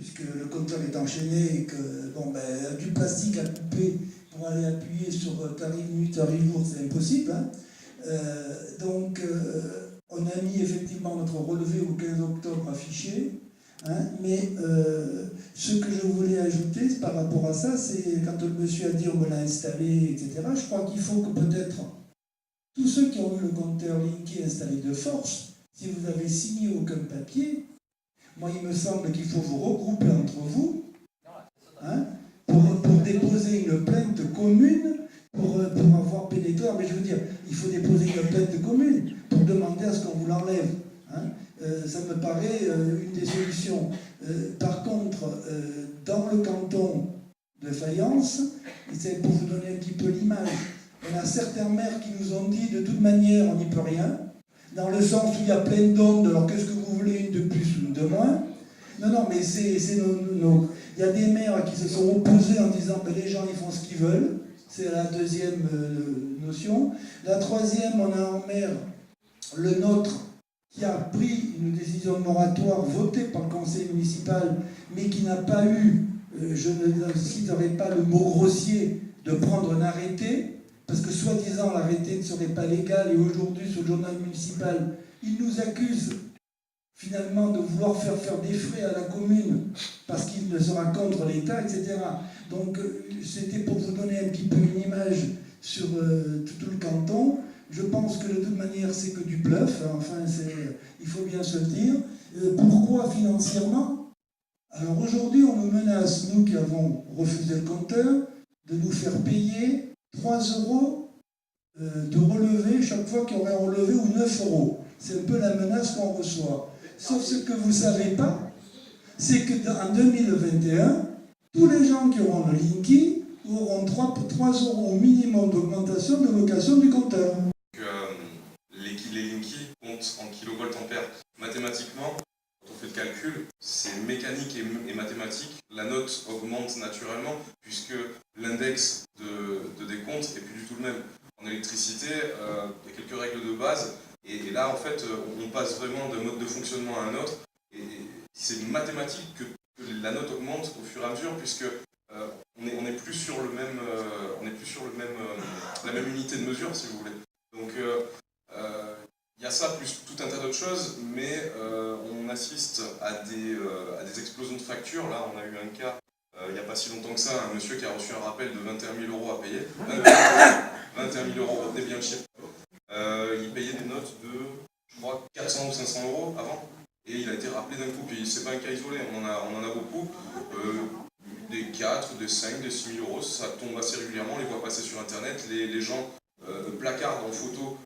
puisque le compteur est enchaîné et que bon, ben, du plastique à couper pour aller appuyer sur tarif nu, tarif jour, c'est impossible. Hein. Donc, on a mis effectivement notre relevé au 15 octobre affiché. Hein, mais ce que je voulais ajouter par rapport à ça, c'est quand le monsieur a dit on me l'a installé, etc., je crois qu'il faut que peut-être tous ceux qui ont eu le compteur Linky installé de force, si vous avez signé aucun papier, moi il me semble qu'il faut vous regrouper entre vous, hein, pour déposer une plainte commune, pour avoir pénétré. Mais je veux dire, il faut déposer une plainte commune pour demander à ce qu'on vous l'enlève. Hein. Ça me paraît une des solutions. Par contre, dans le canton de Fayence, c'est pour vous donner un petit peu l'image, on a certains maires qui nous ont dit de toute manière on n'y peut rien, dans le sens où il y a plein d'ondes, alors qu'est-ce que vous voulez, une de plus ou une de moins? Non, mais c'est nos... Il y a des maires qui se sont opposés en disant que les gens ils font ce qu'ils veulent, c'est la deuxième notion. La troisième, on a en maire le nôtre, qui a pris une décision de moratoire votée par le conseil municipal, mais qui n'a pas eu, je ne citerai pas le mot grossier, de prendre un arrêté, parce que soi-disant l'arrêté ne serait pas légal, et aujourd'hui sur le journal municipal, il nous accuse finalement de vouloir faire des frais à la commune, parce qu'il ne sera contre l'État, etc. Donc c'était pour vous donner un petit peu une image sur tout le canton. Je pense que de toute manière, c'est que du bluff. Enfin, il faut bien se le dire. Pourquoi financièrement? Alors aujourd'hui, on nous menace, nous qui avons refusé le compteur, de nous faire payer 3 € de relevé chaque fois qu'il y aurait un relevé, ou 9 €. C'est un peu la menace qu'on reçoit. Sauf ce que vous ne savez pas, c'est qu'en 2021, tous les gens qui auront le Linky auront 3 € au minimum d'augmentation de location du compteur. Les Linky comptent en kilovoltampères. Mathématiquement, quand on fait le calcul, c'est mécanique et mathématique. La note augmente naturellement puisque l'index de décompte n'est plus du tout le même. En électricité, il y a quelques règles de base et là, en fait, on passe vraiment d'un mode de fonctionnement à un autre. Et c'est une mathématique que la note augmente au fur et à mesure puisque on n'est plus sur le même, la même unité de mesure, si vous voulez. Donc il y a ça plus tout un tas d'autres choses, mais on assiste à des explosions de factures. Là, on a eu un cas, il n'y a pas si longtemps que ça, un monsieur qui a reçu un rappel de 21 000 € à payer. 21 000 €, retenez bien le chiffre. Il payait des notes de, je crois, 400 ou 500 € avant, et il a été rappelé d'un coup. Puis c'est pas un cas isolé, on en a beaucoup. Des 4, des 5, des 6 000 €, ça tombe assez régulièrement, on les voit passer sur Internet. Les gens placardent en photo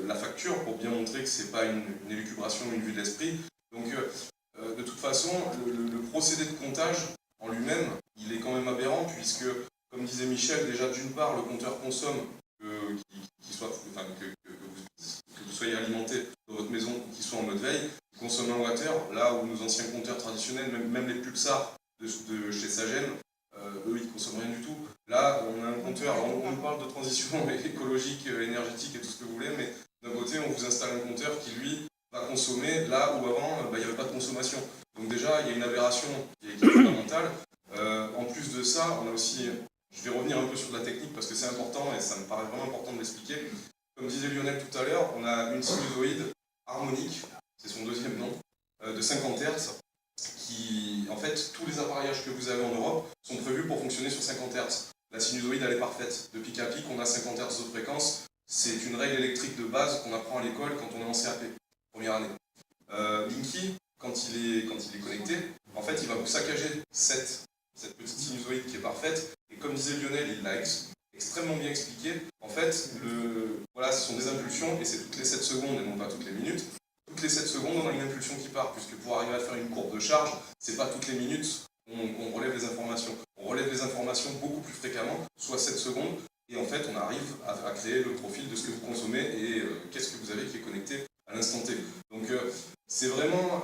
la facture pour bien montrer que ce n'est pas une élucubration ou une vue de l'esprit. Donc de toute façon, le procédé de comptage en lui-même, il est quand même aberrant puisque, comme disait Michel, déjà d'une part, le compteur consomme que vous soyez alimenté dans votre maison ou qu'il soit en mode veille, il consomme 1 Wh, là où nos anciens compteurs traditionnels, même les Pulsar de chez Sagen, eux, ils ne consomment rien du tout. Là, on a un compteur, alors on nous parle de transition écologique, énergétique et tout ce que vous voulez, mais d'un côté, on vous installe un compteur qui, lui, va consommer là où avant, il n'y avait pas de consommation. Donc déjà, il y a une aberration qui est fondamentale. En plus de ça, on a aussi, je vais revenir un peu sur la technique parce que c'est important et ça me paraît vraiment important de l'expliquer. Comme disait Lionel tout à l'heure, on a une sinusoïde harmonique, c'est son deuxième nom, de 50 Hz, qui, en fait, tous les appareillages que vous avez en Europe sont prévus pour fonctionner sur 50 Hz. La sinusoïde, elle est parfaite. De pic à pic, on a 50 Hz de fréquence. C'est une règle électrique de base qu'on apprend à l'école quand on est en CAP, première année. Linky, quand il est connecté, en fait, il va vous saccager cette petite sinusoïde qui est parfaite. Et comme disait Lionel, il l'a extrêmement bien expliqué. En fait, voilà, ce sont des impulsions et c'est toutes les 7 secondes et non pas toutes les minutes. Toutes les 7 secondes, on a une impulsion qui part, puisque pour arriver à faire une courbe de charge, c'est pas toutes les minutes qu'on relève les informations. On relève les informations beaucoup plus fréquemment, soit 7 secondes, et en fait, on arrive à créer le profil de ce que vous consommez et qu'est-ce que vous avez qui est connecté à l'instant T. Donc, c'est vraiment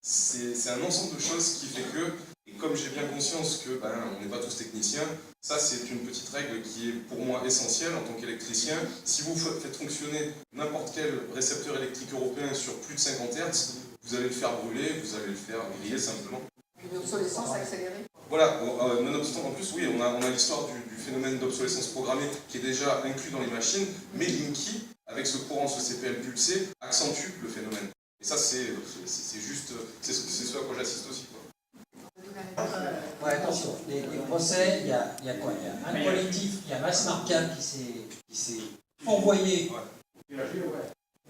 c'est un ensemble de choses qui fait que, et comme j'ai bien conscience que on n'est pas tous techniciens, ça c'est une petite règle qui est pour moi essentielle en tant qu'électricien. Si vous faites fonctionner n'importe quel récepteur électrique européen sur plus de 50 Hz, vous allez le faire brûler, vous allez le faire griller simplement. Une obsolescence accélérée. Voilà, nonobstant, en plus, oui, on a l'histoire du phénomène d'obsolescence programmée qui est déjà inclus dans les machines, mais Linky, avec ce courant, ce CPL pulsé, accentue le phénomène. Et ça, c'est juste, c'est ce à quoi j'assiste aussi, quoi. Ouais, attention, les procès, il y a quoi? Il y a un collectif, il y a Mass Marca qui s'est envoyé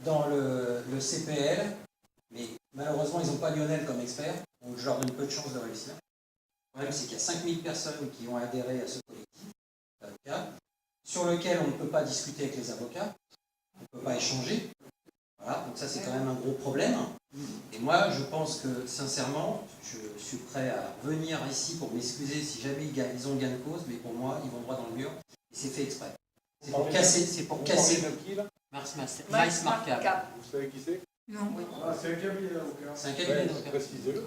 dans le CPL, mais malheureusement, ils n'ont pas Lionel comme expert, donc je leur donne peu de chances de réussir. Le problème, c'est qu'il y a 5000 personnes qui ont adhéré à ce collectif d'avocats, sur lequel on ne peut pas discuter avec les avocats, on ne peut pas échanger. Voilà, donc ça, c'est quand même un gros problème. Et moi, je pense que, sincèrement, je suis prêt à venir ici pour m'excuser si jamais ils ont gain de cause, mais pour moi, ils vont droit dans le mur, et c'est fait exprès. C'est pour casser. Maïs Marca. Vous savez qui c'est? Non, oui. Ah, c'est un cabinet d'avocats. C'est un cabinet d'avocats. Précisez-le.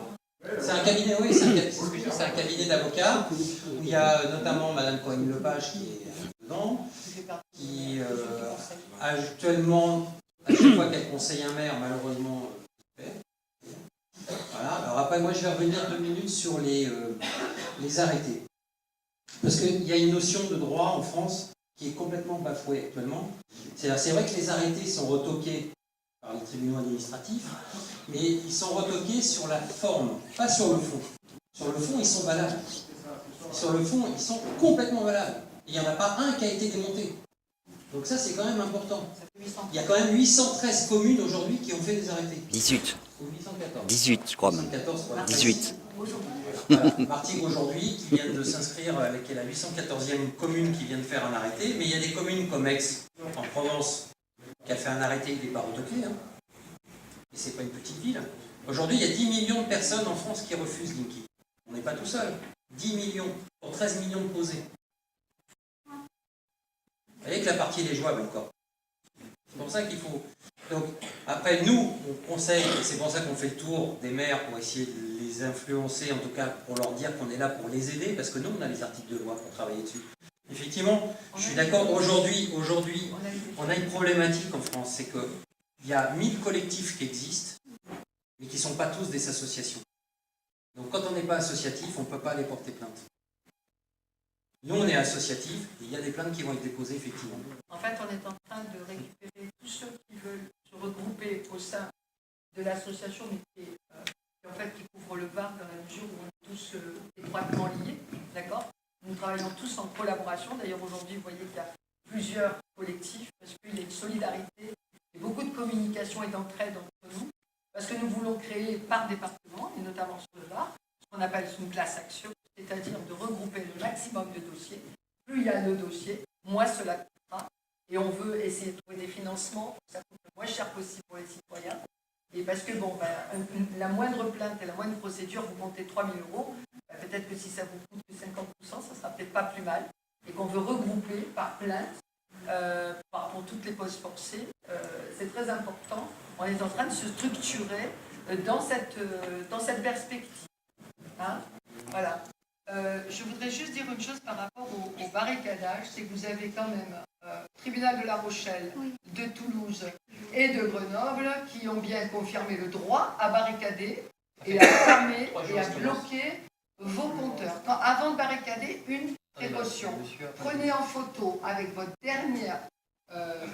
C'est un cabinet, oui, c'est un cabinet d'avocats où il y a notamment Madame Cohen-Lepage qui est dedans, qui actuellement, à chaque fois qu'elle conseille un maire, malheureusement, fait. Voilà. Alors après, moi, je vais revenir 2 minutes sur les arrêtés. Parce qu'il y a une notion de droit en France qui est complètement bafouée actuellement. C'est vrai que les arrêtés sont retoqués par les tribunaux administratifs, mais ils sont retoqués sur la forme, pas sur le fond. Sur le fond, ils sont valables. Sur le fond, ils sont complètement valables. Il n'y en a pas un qui a été démonté. Donc ça, c'est quand même important. Il y a quand même 813 communes aujourd'hui qui ont fait des arrêtés. 18. Ou 814. 18, je crois même. 814, voilà. 18. Voilà, Martigues aujourd'hui, qui vient de s'inscrire, avec la 814e commune qui vient de faire un arrêté, mais il y a des communes comme Aix, en Provence, qui a fait un arrêté, il n'est pas retoqué. Hein. Et c'est pas une petite ville. Aujourd'hui, il y a 10 millions de personnes en France qui refusent Linky. On n'est pas tout seul. 10 millions pour 13 millions de posés. Vous voyez que la partie elle est jouable encore. C'est pour ça qu'il faut... Donc, après, nous, on conseille, et c'est pour ça qu'on fait le tour des maires pour essayer de les influencer, en tout cas pour leur dire qu'on est là pour les aider, parce que nous, on a les articles de loi pour travailler dessus. Effectivement, je suis d'accord, aujourd'hui, on a une problématique en France, c'est qu'il y a 1000 collectifs qui existent, mais qui ne sont pas tous des associations. Donc quand on n'est pas associatif, on ne peut pas aller porter plainte. Nous, on est associatif, et il y a des plaintes qui vont être déposées, effectivement. En fait, on est en train de récupérer tous ceux qui veulent se regrouper au sein de l'association, mais qui couvre le Var dans la mesure où on est tous étroitement liés, d'accord? Nous travaillons tous en collaboration. D'ailleurs, aujourd'hui, vous voyez qu'il y a plusieurs collectifs, parce qu'il y a une solidarité et beaucoup de communication et d'entraide entre nous, parce que nous voulons créer par département, et notamment sur le Var, ce qu'on appelle une classe action, c'est-à-dire de regrouper le maximum de dossiers. Plus il y a de dossiers, moins cela coûtera. Et on veut essayer de trouver des financements pour que ça coûte le moins cher possible pour les citoyens. Et parce que la moindre plainte et la moindre procédure, vous comptez 3 000 €, peut-être que si ça vous coûte que 50%, ça ne sera peut-être pas plus mal. Et qu'on veut regrouper par plainte, pour toutes les pauses forcées, c'est très important. On est en train de se structurer dans cette perspective. Hein, voilà. Je voudrais juste dire une chose par rapport au barricadage, c'est que vous avez quand même tribunal de La Rochelle, de Toulouse et de Grenoble qui ont bien confirmé le droit à barricader et à fermer et à bloquer vos compteurs. Avant de barricader, une précaution. Prenez en photo avec votre dernière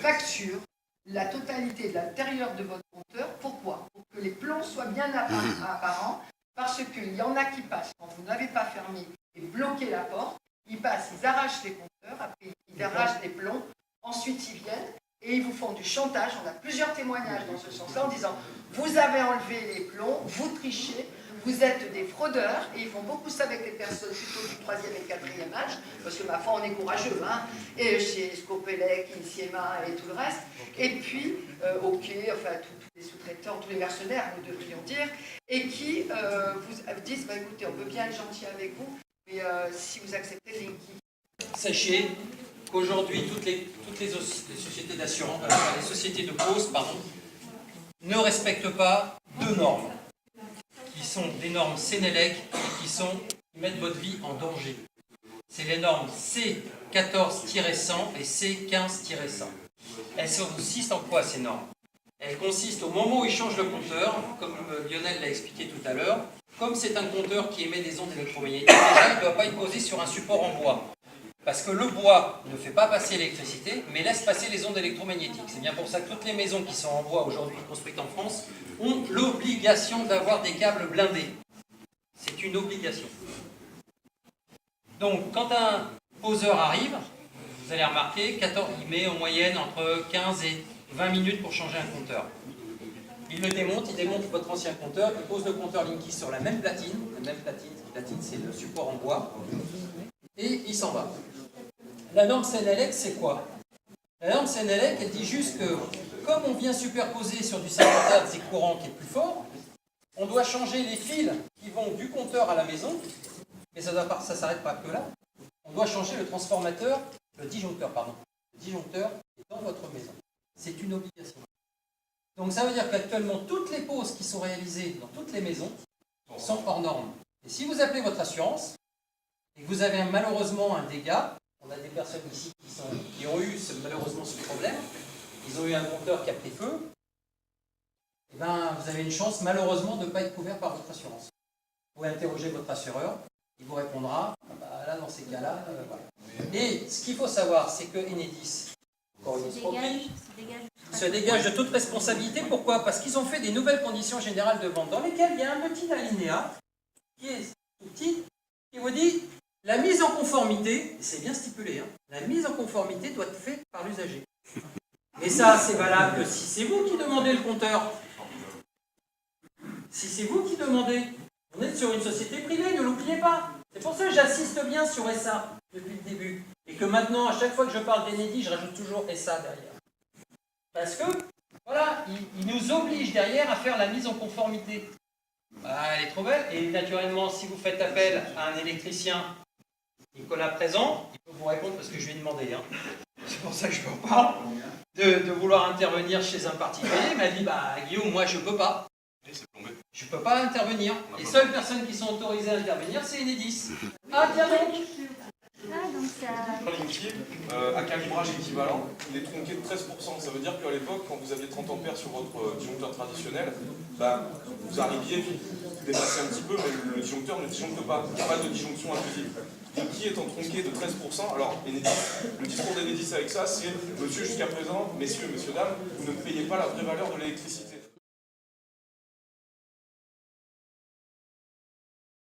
facture la totalité de l'intérieur de votre compteur. Pourquoi? Pour que les plombs soient bien apparents. Parce qu'il y en a qui passent, quand vous n'avez pas fermé et bloqué la porte, ils passent, ils arrachent les compteurs, après ils arrachent les plombs, ensuite ils viennent et ils vous font du chantage. On a plusieurs témoignages dans ce sens-là en disant « Vous avez enlevé les plombs, vous trichez, vous êtes des fraudeurs » et ils font beaucoup ça avec les personnes plutôt du 3e et 4e âge, parce que ma foi, on est courageux, hein, et chez Scopelec, Insiema et tout le reste. Et puis, tous les sous-traitants, tous les mercenaires, nous devrions dire, et qui vous disent bah, écoutez, on peut bien être gentil avec vous, mais si vous acceptez Linky. Sachez qu'aujourd'hui, toutes les sociétés d'assurance, les sociétés de pause, ne respectent pas 2 normes, qui sont des normes Sénélec et qui mettent votre vie en danger. C'est les normes C14-100 et C15-100. Elles consistent en quoi ces normes? Elles consistent au moment où ils changent le compteur, comme Lionel l'a expliqué tout à l'heure, comme c'est un compteur qui émet des ondes électromagnétiques, déjà il ne doit pas être posé sur un support en bois. Parce que le bois ne fait pas passer l'électricité, mais laisse passer les ondes électromagnétiques. C'est bien pour ça que toutes les maisons qui sont en bois aujourd'hui construites en France ont l'obligation d'avoir des câbles blindés. C'est une obligation. Donc, quand un poseur arrive, vous allez remarquer, il met en moyenne entre 15 et 20 minutes pour changer un compteur. Il le démonte, il démonte votre ancien compteur, il pose le compteur Linky sur la même platine. La même platine c'est le support en bois. Et il s'en va. La norme Sénélec, c'est quoi? La norme Sénélec, elle dit juste que, comme on vient superposer sur du 50 Hz et courant qui est plus fort, on doit changer les fils qui vont du compteur à la maison, mais ça ne s'arrête pas que là. On doit changer le transformateur, le disjoncteur est dans votre maison. C'est une obligation. Donc ça veut dire qu'actuellement, toutes les poses qui sont réalisées dans toutes les maisons sont hors normes. Et si vous appelez votre assurance, et que vous avez malheureusement un dégât, on a des personnes ici qui ont eu malheureusement ce problème, ils ont eu un compteur qui a pris feu, et ben, vous avez une chance malheureusement de ne pas être couvert par votre assurance. Vous pouvez interroger votre assureur, il vous répondra, bah, là dans ces cas-là, voilà. Et ce qu'il faut savoir, c'est que Enedis, encore une escroquerie, se dégage de toute responsabilité. Pourquoi? Parce qu'ils ont fait des nouvelles conditions générales de vente dans lesquelles il y a un petit alinéa qui est tout petit, qui vous dit la mise en conformité, c'est bien stipulé, hein, la mise en conformité doit être faite par l'usager. Mais ça, c'est valable que si c'est vous qui demandez le compteur. Si c'est vous qui demandez, on est sur une société privée, ne l'oubliez pas. C'est pour ça que j'insiste bien sur SA depuis le début. Et que maintenant, à chaque fois que je parle d'Enedis, je rajoute toujours SA derrière. Parce que, voilà, ils nous obligent derrière à faire la mise en conformité. Ah, elle est trop belle. Et naturellement, si vous faites appel à un électricien, Nicolas présent, il peut vous répondre parce que je lui ai demandé. Hein. C'est pour ça que je vous en parle. De vouloir intervenir chez un particulier. Il m'a dit, bah Guillaume, moi je peux pas. Je peux pas intervenir. Les seules personnes qui sont autorisées à intervenir, c'est Enedis. Ah, tiens donc. À calibrage équivalent, il est tronqué de 13%. Ça veut dire qu'à l'époque, quand vous aviez 30 ampères sur votre disjoncteur traditionnel, bah, vous arriviez, vous dépassez un petit peu, mais le disjoncteur ne disjoncte pas. Il n'y a pas de disjonction inclusive. Linky étant tronqué de 13%, alors Enedis, le discours d'Enedis avec ça, c'est « Monsieur, jusqu'à présent, messieurs, dames, vous ne payez pas la vraie valeur de l'électricité.